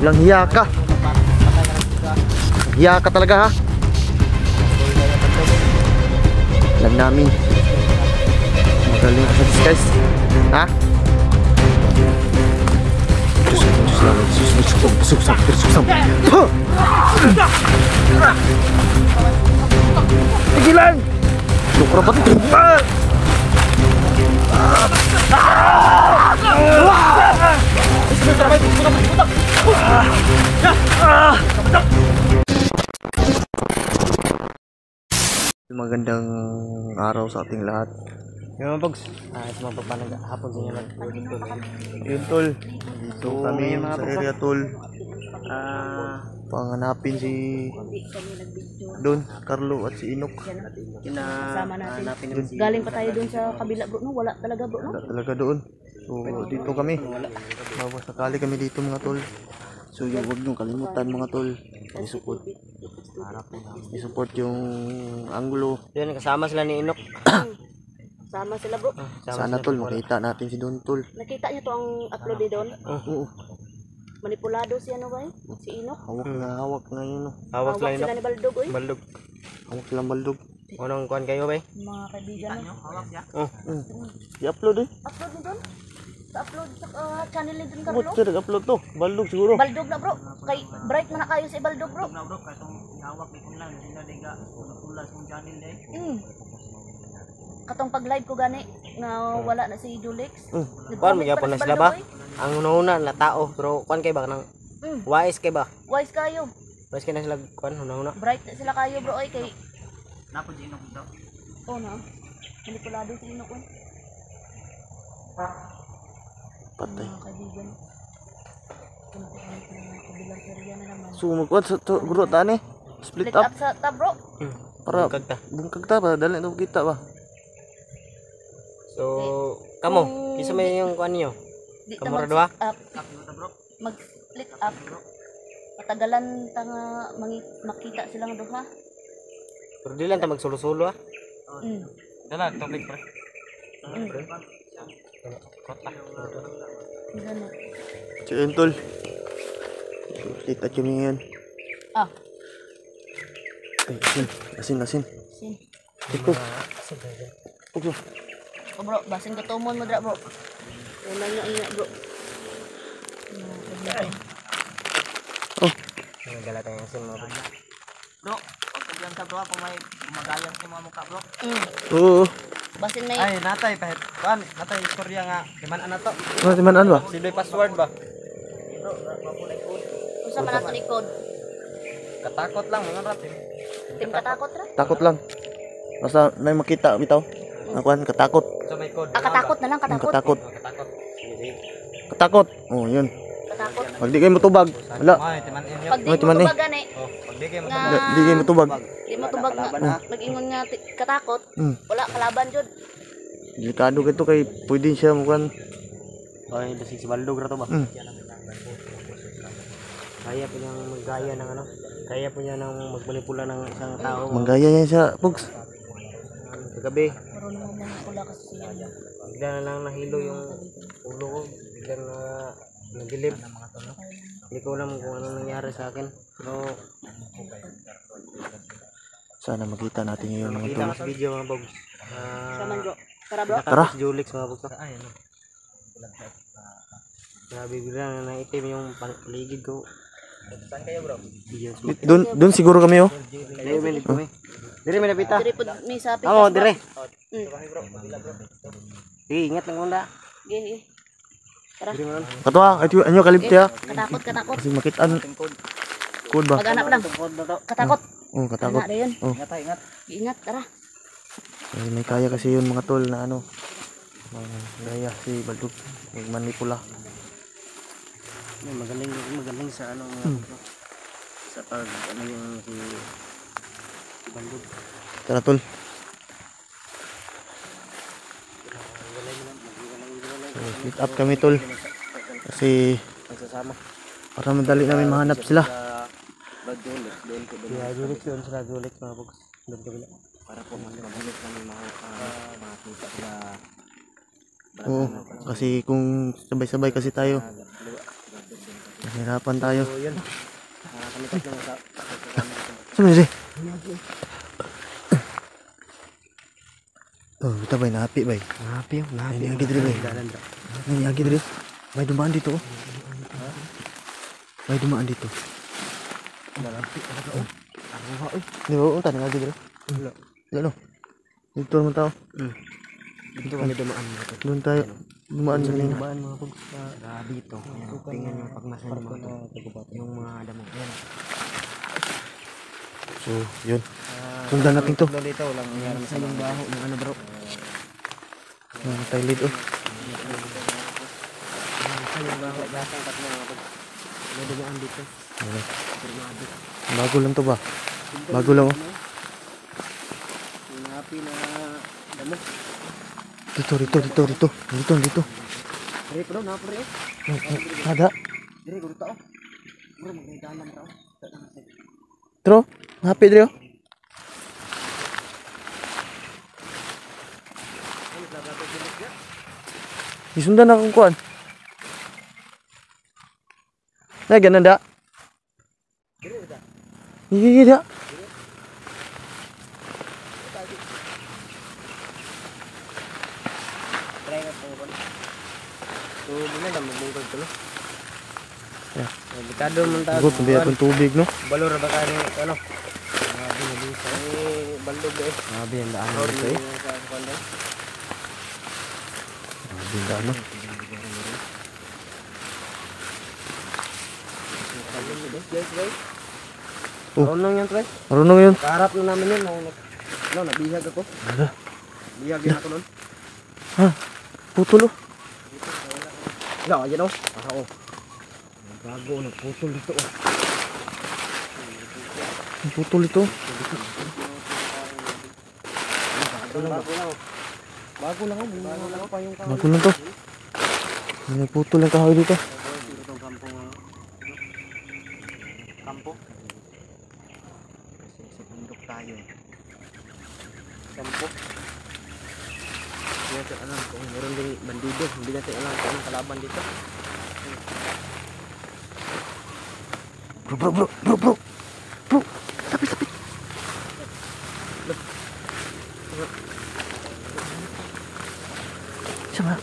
Walang hiya ka. Hiya ka talaga ha. Alam namin magaling ka sa disguise. Ha? Pigilan! Lukra ba ito? Magandang araw sa ating lahat. Yung mga bogs, ito mga papanag hapon sa inyo lang. Yun tol, dito kami sa area tol. Panganapin si Don, Carlo at si Inok. Kasama natin. Galing pa tayo doon sa kabila bro, no? Wala talaga bro, no? Wala talaga doon. So dito kami. Bawas sakali kami dito mga tol. So yung huwag nyo kalimutan mga tol. I-support. I-support yung anglo. Yun, kasama sila ni Inok. Sama sila bro. Sana tol, makita natin si Don tol. Nakita niyo to ang upload ni Don? Oo. Manipulado si ano ba eh? Si Inok. Hawak na yun. Hawak sila sila Inok. ni Baldog eh. Baldog. Hawak silang baldog. Unang kuhan kayo ba? Mga kaibigan no? I-upload eh. Upload ni Don? Sa-upload sa channel ni Don Ba't Carlo? siya nag-upload to? Baldog siguro. Baldog na bro. Kay bright man na kayo si Baldog bro. Katong pag-live ko gani nga wala na si Julix. Kuhan, magyapon na sila ba? Ang una-una na tao, pero kuhan kayo ba? Nang wise kayo ba? Wise kayo. Wise kayo na sila kuhan, una-una. Bright na sila kayo bro ay kay napod si Inok daw. Oh na. Manipulado si Inok eh. Patay. Mga kaibigan. Kabilang area na naman. So magkuhan sa guro tani. Split Split up. up sa tab bro. Para Kagta. bungkag ta ba dali na kita ba. So, kamo, kisa may yung kuhan niyo? Di ta Kamura dua? mag split up. Patagalan ta nga makita silang duha. Pero di lang ta magsulo-sulo ah. Dala tubig pre. Ganun. Sige tol. Kita kami ngayon. Ah, Ay, asin. sin. Ito. Ito. Oh bro, basin ka tumon mo dra bro. Wala na bro. Oh, Nagala tayo ng sin mga bogs. Bro, pag sabihan sa bro, kung may gumagayang sa mga mukha bro. oo. Basin may Ay, natay, pahit. Kuhan, natay, istorya nga. Kiman na to. Ano timanan ba? Sila'y password ba? usa man nato likod. Katakot lang mga ratin. Tim katakot ra. Takot lang. Basta may makita bitaw. Nakuan katakot. So may code. Katakot na lang, katakot. Katakot. Katakot. Sige. Katakot. Oh, yun. Katakot. Pag di kayo matubag. Wala. Ay, timan inyo. Pag di May mo timan eh. tubag gani, Oh, pag di kayo nga Di kayo matubag. di mo tubag nga mag-ingon nga katakot. Wala kalaban jud. Delikado kito kay pwede siya mukan. ay, dasig si Baldog ra to ba? Kaya po niyang maggaya ng ano? Kaya po niya nang magmanipula ng isang tao. Manggaya niya siya, Pogs. Kagabi, Marunong mo pula kasi siya. bigla na lang nahilo yung ulo ko. Bigla na nagilib. Hindi ko alam kung ano nangyari sa akin. Pero Sana makita natin ngayon mga makita tol. ka sa video mga bogs. Saman bro. Tara bro. Tara. Si Julix mga bogs. Grabe bigla na naitim yung paligid ko. Saan kayo bro? Doon siguro kami oh. Dire minute kami. Dire may napita. Dire pud mi sa pikas. Oo, dire. bro. Sige, ingat lang muna. Ge. Tara. Dire man. Katwa, anyo kalipte ha. Katakot. Kasi makitaan. Code ba? Maghanap lang. Katakot. Oh, katakot. Ana yun. Oh. Ingat, tara. Eh, may kaya kasi yun mga tol na ano. Gaya si Baldog. Magmanipula. Magaling sa ano sa pag ano yung si Baldog. Tara tol. So, split up kami tol. Kasi Nagsasama. para madali namin mahanap sila. Kaya Julix yun sila Julix mga bogs. Doon kabila. Para po mabilis namin makakita sila. Oo, kasi kung sabay-sabay kasi tayo. Nahirapan tayo. So yun. Kami lang sa Saan na siya? Oh, kita bay, nahapi bay. Nahapi yung nahapi. Nangyagi diri bay. Nangyagi diri. May dumaan dito oh. May dumaan dito. Nahapi talaga oh. Aruha oy. Di ba? Unta, nangyagi diri. Wala. Wala no. Dito naman tao. Dito kami dumaan dito. Doon tayo. Dumaan kanina. Dumaan mga pag dito. Tingnan yung pagmasan ng mga tagubat. Yung mga damo. Yan. So, yun. Sundan natin to. Dito lang nangyari sa yung baho ng ano bro. Tailid oh. Sa yung baho gatang tatlo mga pag may dumaan dito. Bago lang to ba? Bago lang oh. Nahapi na damo. Dito. Dito. Pre bro, na pre. Ada. Dire guru tao. Bro magdalan tao. Tro, happy diri oh. Isundan na akong kuan. Na ganun da. Iya da. Try na po ba? So, muna lang magbungkag to no. Yeah. Delikado man ta. Gut, biya pun tubig no. Balor ba ka ni ano? Grabe na dito. Baldog eh. Grabe ang daan dito eh. Binda no. Oh. Marunong yan, Tre. Marunong yun. Kaharap na namin yun. Nabihag ako. Ada. Bihag yun ako nun. Ha. Putol oh. Wala, yan o. Oh. Bago, nagputol dito oh. Putol ito. Bago lang pa yung Bago lang to. May putol lang kahoy dito. itong kampo. Kasi sa bundok tayo. Kampo. Hindi natin alam kung meron ding bandido. Hindi natin alam kung anong kalaban dito. Bro. Lapit. Sama.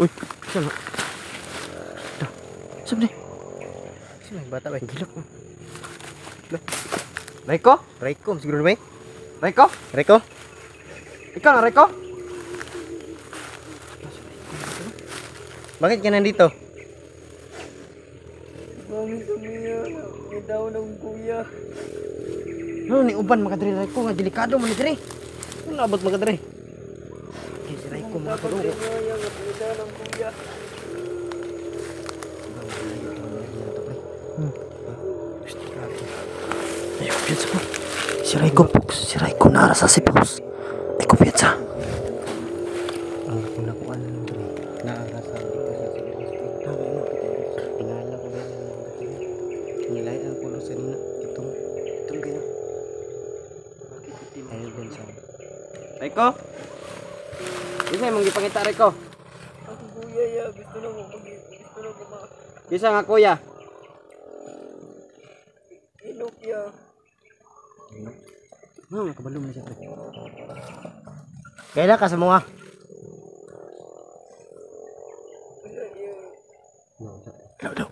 Uy, Sana. sama ni. Sino yung bata ba? Gilak mo. Raiko? Siguro ba? Raiko? Ikaw na Raiko? Bakit ka nandito? Mami Sumia, may daw ng kuya. Ano ni uban makadiri Raiko nga delikado man diri. Ano abot makadiri? Okay, si Raiko makadiri. Ay, kumpiyansa po. Si Raiko nara sa sipos. Ay, kumpiyansa. Ang kunakuan ng diri. Naarasa dito sa sipos. Tingala ko ba nilay ang pulo sa nina. Itong ganyan. Bakit itim? Ayaw din sa Raiko? Isa mong gipangita Raiko? Ako kuya ya, gusto na ko Isa nga kuya. Inok ya. Nakabalong na siya. Kailan ka sa mga? Daw.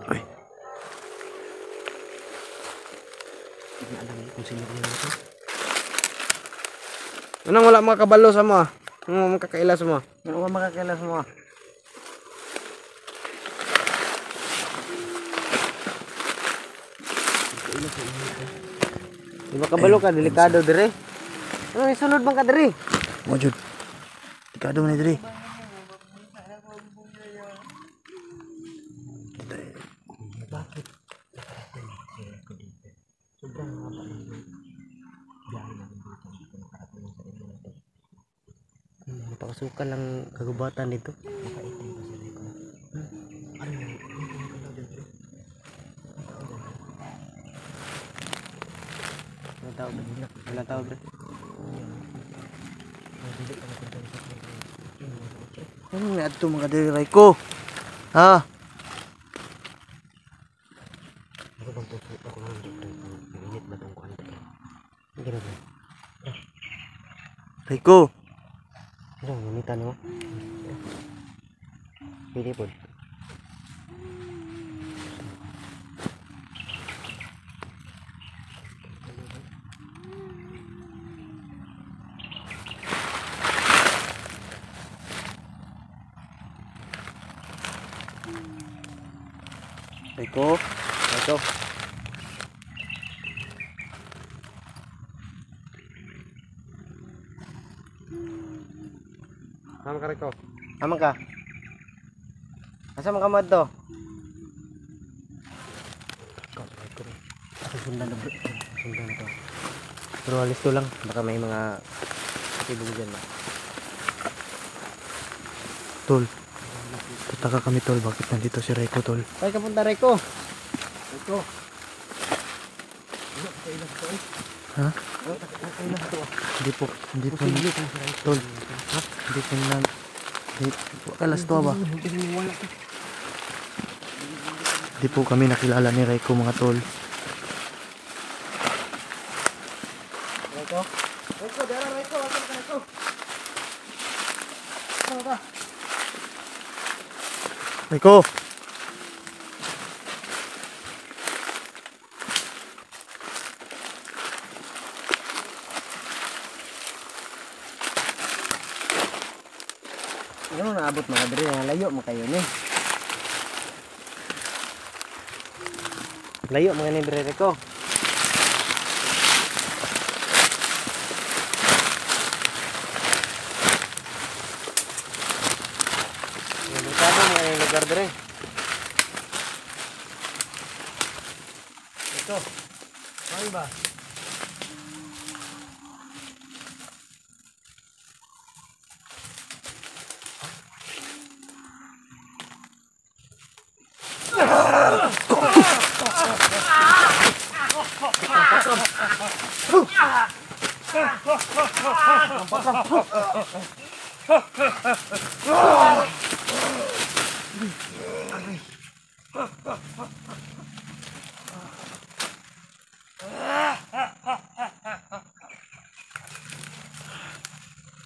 Uy. Anong wala mga kabalo sa mga? Anong makakaila sa mga? Anong makakaila sa mga? Di ba kabalo ka? Delikado dire. Ano isunod bang ka dire? Mo jud. Tikado man diri. Bakit? Sobrang haba ng biyahe namin dito. Napakasukan lang kagubatan dito. Nakaitim kasi dito. Ano yun? May tao Walang tao, pre. Ano nga ito mga diri ko? Ha? Ako bang puso ako lang dito, pre. Init ba tong kuan, pre? Ang gano'n, pre. Rico, Ano, gamitan mo? Pili po. Rico, ito. Aman ka, Rico. Aman ka. Asa man ka mo to? Ako sundan na, bro. Sundan na to. Pero alis to lang. Baka may mga katibong dyan ba? Tol. Tataka kami tol, bakit nandito si Rico tol? Saan ka punta, Rico? Rico. Ha? Hindi po tol. Ha? Hindi po na alas to ba? Hindi po kami nakilala ni Rico mga tol. Rico? Rico, dara Rico. Asan ka, Rico? Saan ka? Rico! Ano naabot mga diri, layo mo kayo ni. Layo mga ni diri ko. Delikado mga ni lugar diri. Ito. Ano ba?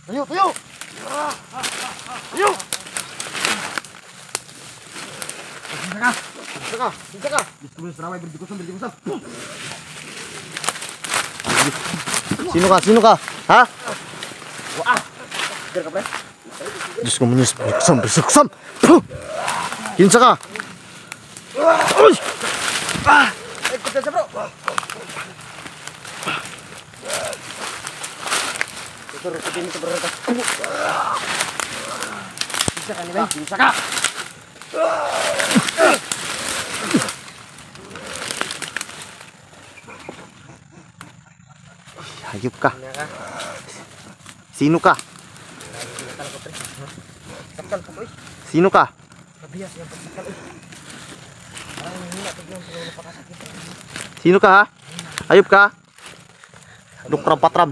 Tayo! Tayo! Tayo! Bisa ka! Sino ka? Sino ka? Ha? Diyos ko munyos. Biksam! Kinsa ka? Uy! Turun ke sini berdekat. Bisa kan ini? Bisa kah? Hayop ka. Sino ka? Sino ka? Sino ka ha? Hayop ka? Lukram patram.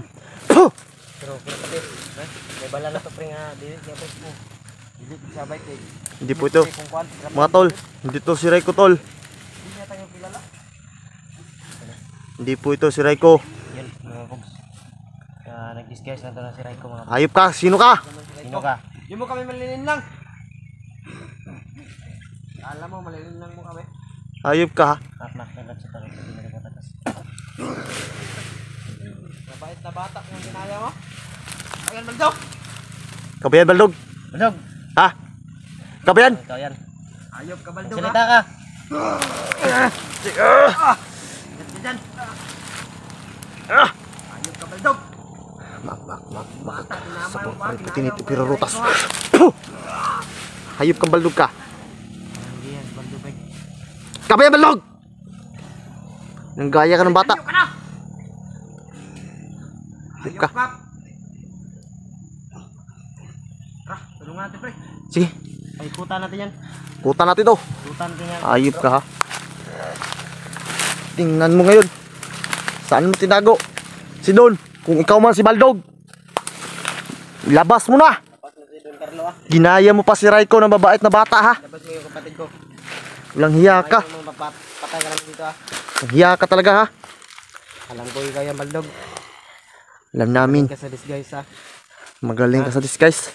Pero pati, may bala na to pre nga dili niya pre mo. Dili sabay kay. Hindi po ito. Mga tol, hindi to si Rico tol. Hindi niya tayo kilala. Hindi po ito si Rico. Yan mga kogs. Nag-disguise na to na si Rico mga. Hayop ka, sino ka? Sino ka? Di mo kami malilin lang. Alam mo malilin lang mo kami. Hayop ka. Nak na sa tanong sa pinagpatakas. Mabait na bata kung ginaya mo. Ayan Baldog. Kabayan Baldog. Baldog. Ha? Kabayan? Ikaw yan. Ayop ka Baldog ha. Salita ka. Diyan. Ah! Ayop ka Baldog. Bata Sa tinito pirarutas. Hayop kang Baldog ka. Hindi yan Baldog. Kabayan Baldog! Nang gaya ka ng bata. Ayop ka na. Hayop ka. Tulungan natin pre. Sige, Ay kuta natin yan. kuta natin to. Kuta natin yan. Hayop ka ha. Tingnan mo ngayon. Saan mo tinago? Si Don, kung ikaw man si Baldog, labas mo na. Labas mo si Don Carlo ah. Ginaya mo pa si Raiko na mabait na bata ha. Labas mo yung kapatid ko. Walang hiya ka. Ayaw mong patay ka namin dito ah. Hiya ka talaga ha. Alam ko ikaw yan Baldog. Alam namin, Ka sa disguise ah. magaling ka sa disguise.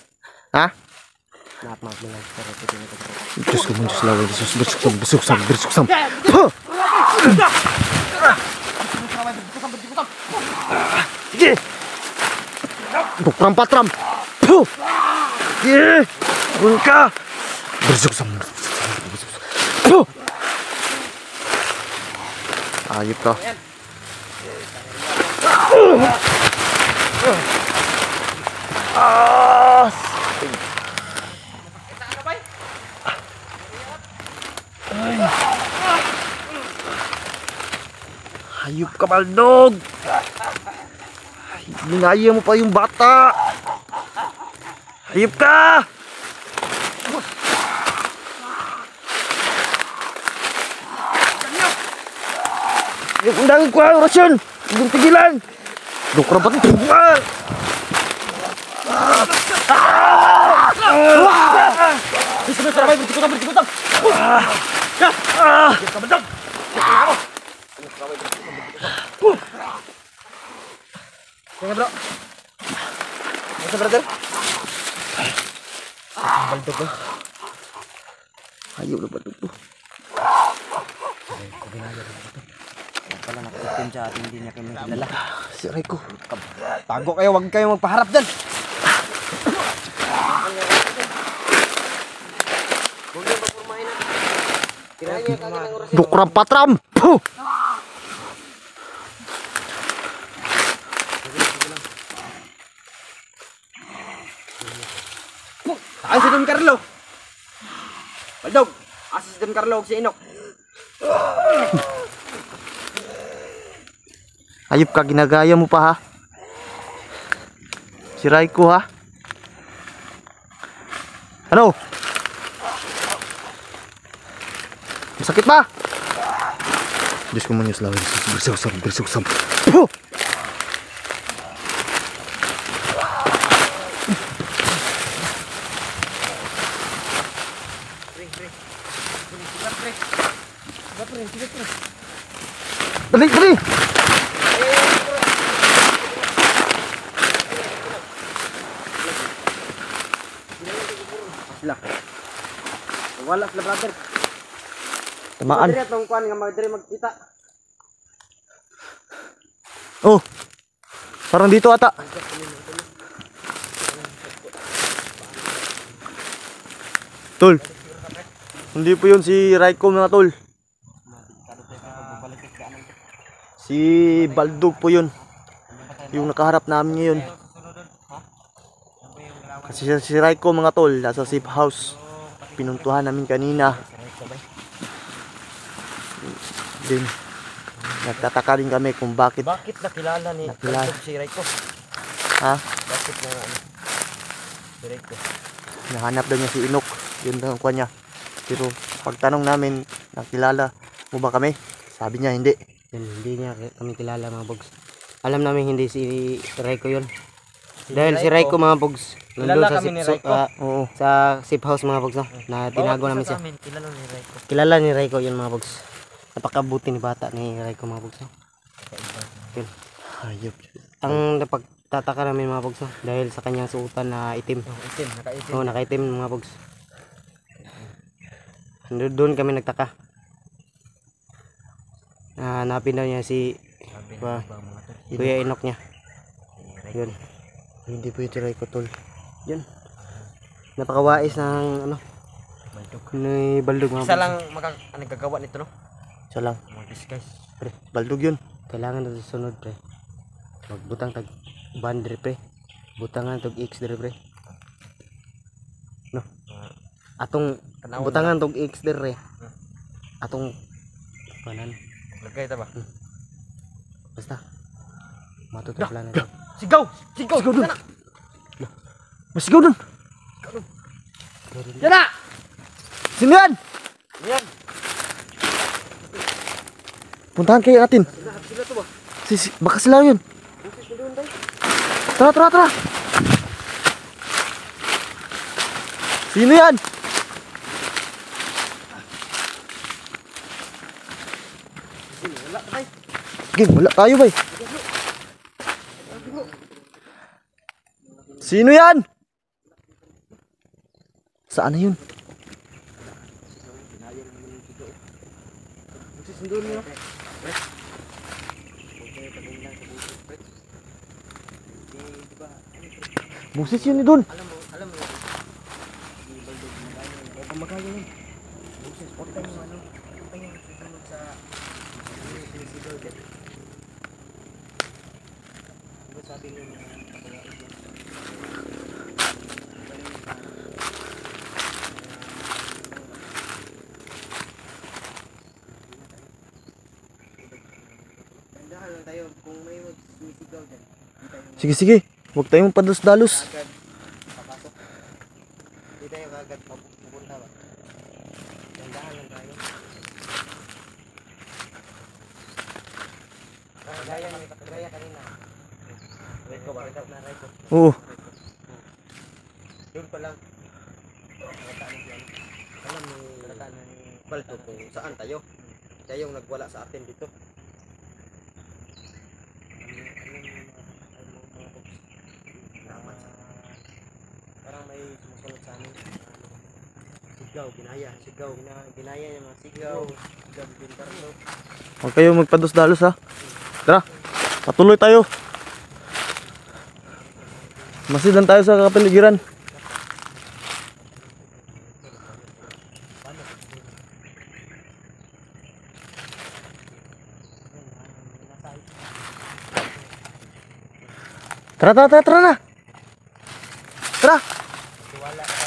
Ha? Nakakmak mo lang. Pero ito na ito. Diyos ko man, Diyos lawa, Diyos, bersuksam. Sige! Bukram patram! Puh! Sige! Bukan ka! Bersuksam. Puh! Ayop ka. Hayop ka, Baldog! Linaya mo pa yung bata! Hayop ka! Yung undangin ko ang orasyon! Huwag tigilan! Dukra ba ito? Sige bro. Ito brother. Baldog ko. Hayop na Baldog to. Pala nakatikim siya at hindi niya kami kilala. Si Raiko. Tago kayo, wag kayo magpaharap dyan. Dukram patram! Puh! Ay si Don Carlo. Baldog. Si Don Carlo si Inok. Hayop ka, ginagaya mo pa ha. Si Raiko ha. Ano? Masakit ba? Diyos ko man yung slawa. Bersuksam. Puh! Dali! Sila. Wala sila brother. Tamaan. Diri atong kuan nga magkita. Oh. Parang dito ata. Tol. Hindi po yun si Raiko mga tol. Si Baldog po yun. Yung nakaharap namin ngayon. Kasi si Raiko mga tol, nasa safe house. Pinuntuhan namin kanina. Then, nagtataka rin kami kung bakit. Bakit nakilala ni Nakilala. Baldog si Raiko? Ha? Bakit na si Raiko? Nahanap daw niya si Inok. Yun daw ang kuha niya. Pero pagtanong namin, nakilala mo ba kami? Sabi niya hindi. Hindi niya kami kilala mga bogs. Alam namin hindi si Raiko yun. Dahil si Raiko mga bogs, nandun sa Oo. sa safe house mga bogs, no? Na tinago namin siya. Kilala ni Raiko. Kilala ni Raiko yun mga bogs. Napakabuti ni bata ni Raiko mga bogs, no? Yun. Hayop. Ang napagtataka namin mga bogs, no? Dahil sa kanyang suotan na itim. Itim, nakaitim. Oo, nakaitim mga bogs. Doon kami nagtaka. Hanapin daw niya si Kuya Inok niya. Yun. Hindi po ito Raiko tol. Yun. Napakawais ng ano? Baldog. Ni Baldog mga Isa bogs. lang nagagawa nito, no? Siya lang. Mga disguise. Pre, Baldog yun. kailangan na sunod pre. Magbutang tag bandre pre. Butangan tag X dire pre. No. Atong Tanawon butangan tag X dire. Atong kanan. Lagay ta ba? Basta. Matutong plan natin. Sigaw! Sigaw! Sigaw dun! Masigaw dun! Yan na! Sino yan? Yan! Puntahan kayo natin. Sila to ba? Baka sila yun. Tara, tara, tara. Sino yan? Game, wala tayo bay. Sino yan? Saan na yun? Busis yun ni Dun. Sige, sige. Huwag tayong padalos-dalos. Hindi tayo kagad pupunta ba? Dandahan lang tayo. Gaya kanina. Right ko ba? Right ko. Oo. Doon pa lang. Alam ni Balto kung saan tayo. Siya yung nagwala sa atin dito. Parang may sumusunod sa amin. Sigaw, ginaya, sigaw. Ginaya yung mga sigaw. Sigaw, bintarlo. Huwag kayo magpados-dalos ha. Tara, patuloy tayo. Masidan tayo sa kapaligiran. Tara, tara, tara, tara na. Tara. Wala.